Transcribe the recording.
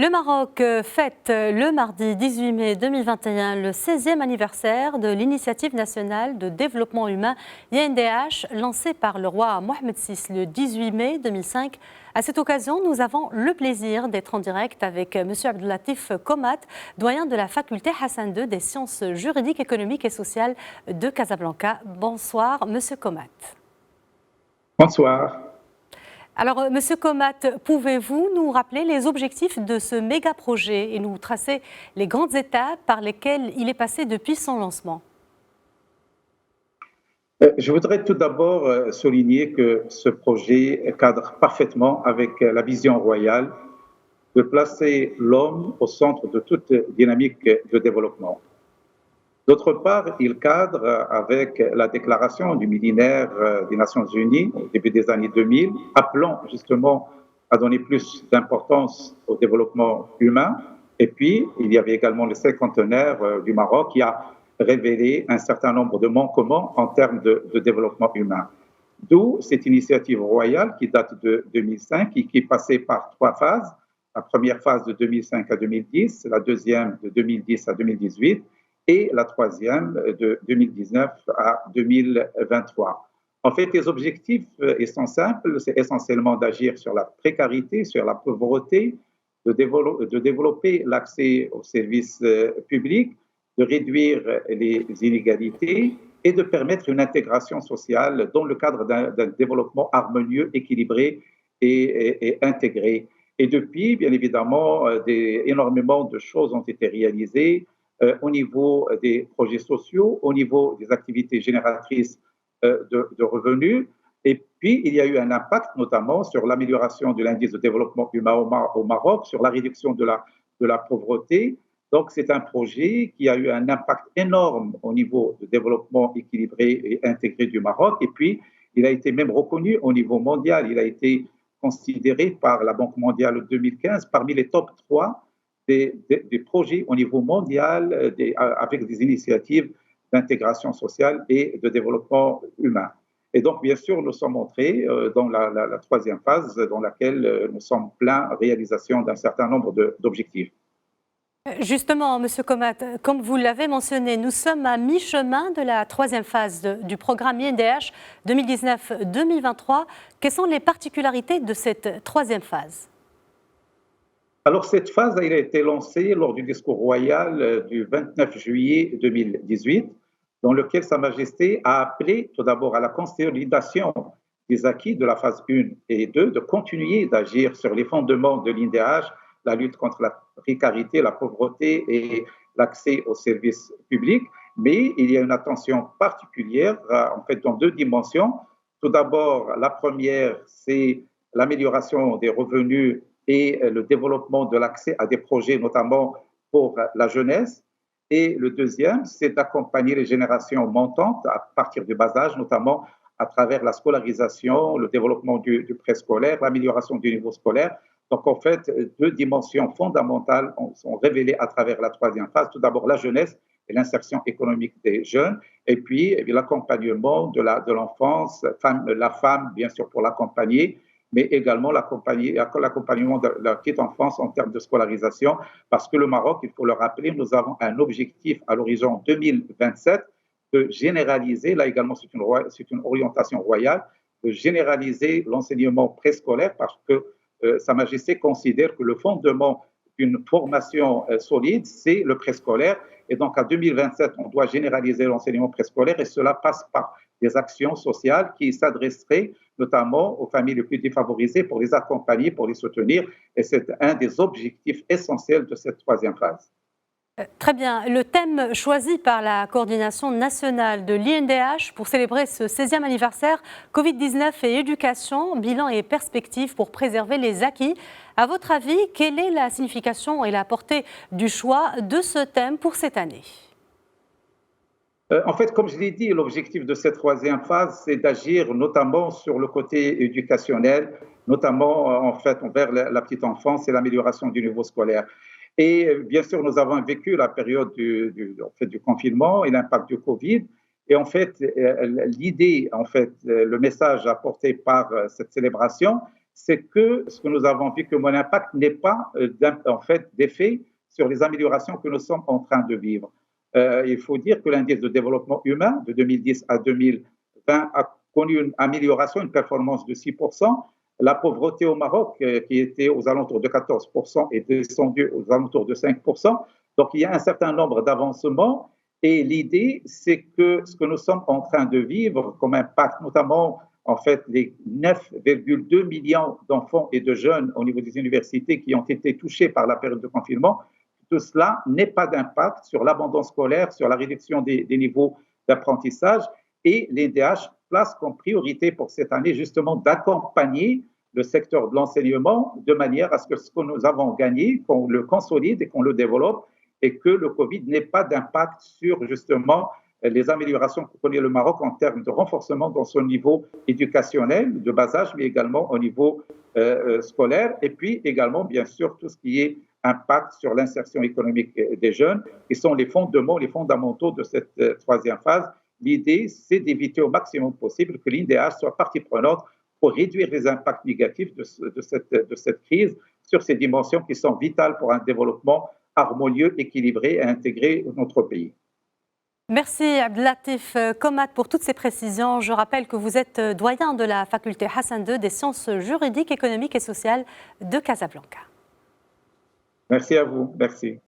Le Maroc fête le mardi 18 mai 2021 le 16e anniversaire de l'initiative nationale de développement humain INDH lancée par le roi Mohamed VI le 18 mai 2005. À cette occasion, nous avons le plaisir d'être en direct avec M. Abdellatif Komat, doyen de la faculté Hassan II des sciences juridiques, économiques et sociales de Casablanca. Bonsoir, M. Komat. Bonsoir. Alors, Monsieur Komat, pouvez-vous nous rappeler les objectifs de ce méga projet et nous tracer les grandes étapes par lesquelles il est passé depuis son lancement? Je voudrais tout d'abord souligner que ce projet cadre parfaitement avec la vision royale de placer l'homme au centre de toute dynamique de développement. D'autre part, il cadre avec la déclaration du millénaire des Nations Unies au début des années 2000, appelant justement à donner plus d'importance au développement humain. Et puis, il y avait également le cinquantenaire du Maroc qui a révélé un certain nombre de manquements en termes de développement humain. D'où cette initiative royale qui date de 2005 et qui est passée par 3 phases. La première phase de 2005 à 2010, la deuxième de 2010 à 2018, et la troisième de 2019 à 2023. En fait, les objectifs sont simples, c'est essentiellement d'agir sur la précarité, sur la pauvreté, de développer l'accès aux services publics, de réduire les inégalités et de permettre une intégration sociale dans le cadre d'un développement harmonieux, équilibré et intégré. Et depuis, bien évidemment, énormément de choses ont été réalisées au niveau des projets sociaux, au niveau des activités génératrices de revenus. Et puis, il y a eu un impact notamment sur l'amélioration de l'indice de développement humain au Maroc, sur la réduction de la pauvreté. Donc, c'est un projet qui a eu un impact énorme au niveau de développement équilibré et intégré du Maroc. Et puis, il a été même reconnu au niveau mondial. Il a été considéré par la Banque mondiale en 2015 parmi les top 3 des projets au niveau mondial avec des initiatives d'intégration sociale et de développement humain. Et donc, bien sûr, nous sommes entrés dans la troisième phase dans laquelle nous sommes plein réalisation d'un certain nombre d'objectifs. Justement, Monsieur Komat, comme vous l'avez mentionné, nous sommes à mi-chemin de la troisième phase du programme INDH 2019-2023. Quelles sont les particularités de cette troisième phase? Alors, cette phase a été lancée lors du discours royal du 29 juillet 2018, dans lequel Sa Majesté a appelé tout d'abord à la consolidation des acquis de la phase 1 et 2, de continuer d'agir sur les fondements de l'INDH, la lutte contre la précarité, la pauvreté et l'accès aux services publics. Mais il y a une attention particulière, en fait, dans 2 dimensions. Tout d'abord, la première, c'est l'amélioration des revenus et le développement de l'accès à des projets, notamment pour la jeunesse. Et le deuxième, c'est d'accompagner les générations montantes à partir du bas âge, notamment à travers la scolarisation, le développement du préscolaire, l'amélioration du niveau scolaire. Donc, en fait, 2 dimensions fondamentales sont révélées à travers la troisième phase. Tout d'abord, la jeunesse et l'insertion économique des jeunes, et puis l'accompagnement de l'enfance, la femme, bien sûr, pour l'accompagner, mais également l'accompagnement de la petite enfance en termes de scolarisation, parce que le Maroc, il faut le rappeler, nous avons un objectif à l'horizon 2027 de généraliser, là également c'est une orientation royale, de généraliser l'enseignement préscolaire, parce que Sa Majesté considère que le fondement d'une formation solide, c'est le préscolaire. Et donc, à 2027, on doit généraliser l'enseignement préscolaire et cela passe par des actions sociales qui s'adresseraient notamment aux familles les plus défavorisées pour les accompagner, pour les soutenir. Et c'est un des objectifs essentiels de cette troisième phase. Très bien. Le thème choisi par la coordination nationale de l'INDH pour célébrer ce 16e anniversaire, Covid-19 et éducation, bilan et perspectives pour préserver les acquis. À votre avis, quelle est la signification et la portée du choix de ce thème pour cette année? En fait, comme je l'ai dit, l'objectif de cette troisième phase, c'est d'agir notamment sur le côté éducationnel, notamment en fait envers la petite enfance et l'amélioration du niveau scolaire. Et bien sûr, nous avons vécu la période du confinement et l'impact du Covid. Et en fait, l'idée, en fait, le message apporté par cette célébration, c'est que ce que nous avons vu, que mon impact n'est pas en fait d'effet sur les améliorations que nous sommes en train de vivre. Il faut dire que l'indice de développement humain de 2010 à 2020 a connu une amélioration, une performance de 6%. La pauvreté au Maroc, qui était aux alentours de 14%, est descendue aux alentours de 5%. Donc, il y a un certain nombre d'avancements. Et l'idée, c'est que ce que nous sommes en train de vivre comme impact, notamment en fait les 9,2 millions d'enfants et de jeunes au niveau des universités qui ont été touchés par la période de confinement, tout cela n'est pas d'impact sur l'abandon scolaire, sur la réduction des niveaux d'apprentissage. Et l'INDH place comme priorité pour cette année justement d'accompagner le secteur de l'enseignement de manière à ce que ce que nous avons gagné, qu'on le consolide et qu'on le développe et que le Covid n'ait pas d'impact sur justement les améliorations que connaît le Maroc en termes de renforcement dans son niveau éducationnel de bas âge, mais également au niveau scolaire, et puis également, bien sûr, tout ce qui est impact sur l'insertion économique des jeunes, qui sont les fondements, les fondamentaux de cette troisième phase. L'idée, c'est d'éviter au maximum possible que l'INDH soit partie prenante pour réduire les impacts négatifs de cette crise sur ces dimensions qui sont vitales pour un développement harmonieux, équilibré et intégré dans notre pays. Merci Abdelatif Komat pour toutes ces précisions. Je rappelle que vous êtes doyen de la faculté Hassan II des sciences juridiques, économiques et sociales de Casablanca. Merci à vous. Merci.